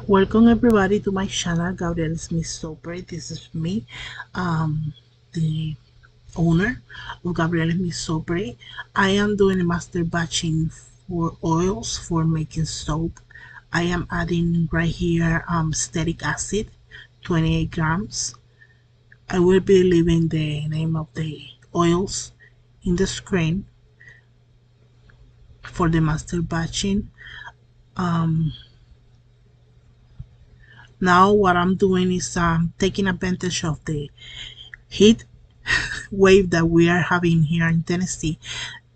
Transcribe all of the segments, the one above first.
Welcome everybody to my channel, GabrielesMistSoapery. This is me, the owner of GabrielesMistSoapery. I am doing a master batching for oils for making soap. I am adding right here static acid, 28 grams. I will be leaving the name of the oils in the screen for the master batching. Now what I'm doing is taking advantage of the heat wave that we are having here in Tennessee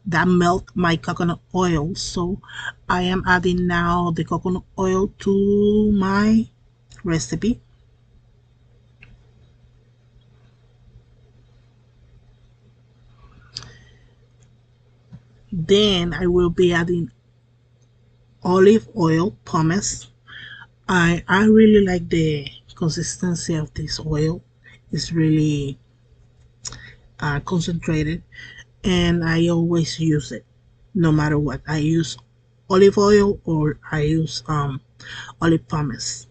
that melt my coconut oil. So I am adding now the coconut oil to my recipe. Then I will be adding olive oil pumice. I really like the consistency of this oil. It's really concentrated, and I always use it no matter what. I use olive oil or I use olive pumice.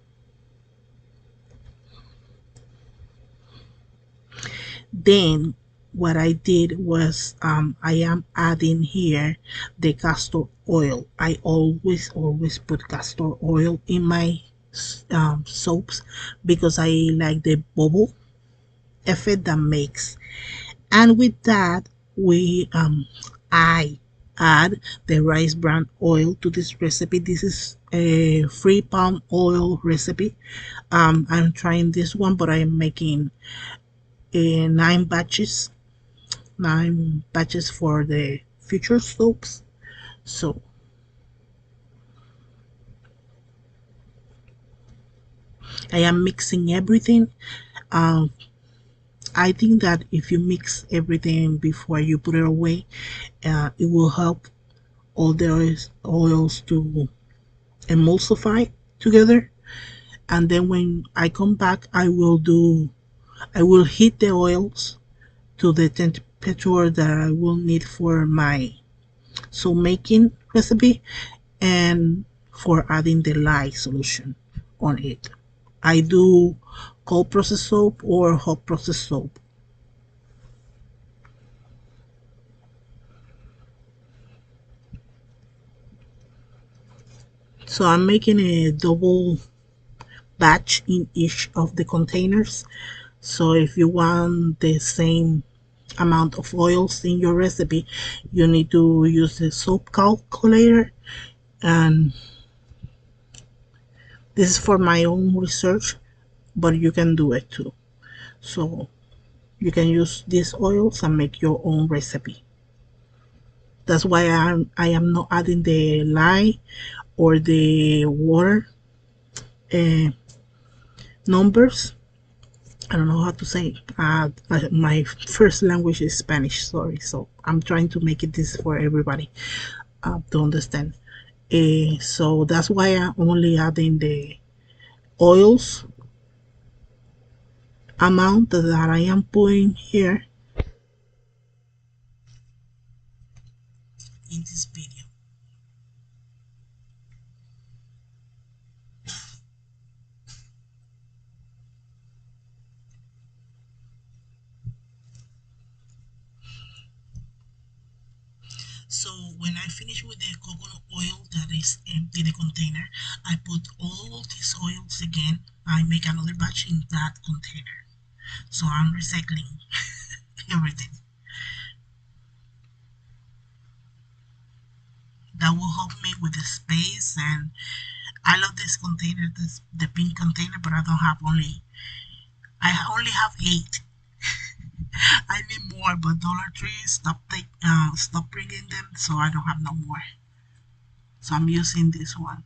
Then what I did was I am adding here the castor oil. I always put castor oil in my soaps because I like the bubble effect that makes. And with that I add the rice bran oil to this recipe. This is a 3 palm oil recipe. I'm trying this one, but I'm making 9 batches for the future soaps. So I am mixing everything. I think that if you mix everything before you put it away, it will help all the oils to emulsify together. And then when I come back, I will heat the oils to the temperature that I will need for my soap making recipe and for adding the lye solution on it. I do cold process soap or hot process soap. So I'm making a double batch in each of the containers. So if you want the same amount of oils in your recipe, you need to use the soap calculator, and this is for my own research, but you can do it too. So you can use these oils and make your own recipe. That's why I am not adding the lye or the water numbers. I don't know how to say. My first language is Spanish, sorry. So I'm trying to make it this for everybody to understand. So that's why I'm only adding the oils amount that I am putting here in this video. So when I finish with the coconut oil that is empty the container, I put all these oils again. I make another batch in that container. So I'm recycling everything. That will help me with the space, and I love this container, the pink container, but I only have 8. I need more, but Dollar Tree stop bringing them, so I don't have no more. So I'm using this one.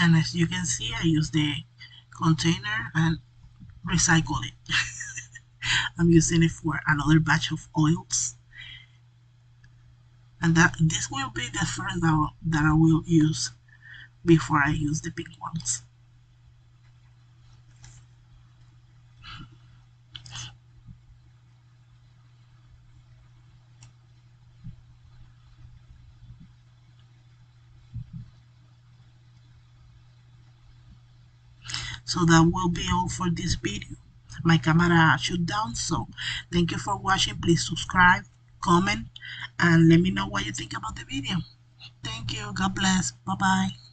And as you can see, I use the container and recycle it. I'm using it for another batch of oils, and that this will be the first that I will use before I use the pink ones. So that will be all for this video. My camera shut down, so thank you for watching. Please subscribe, comment, and let me know what you think about the video. Thank you. God bless. Bye bye.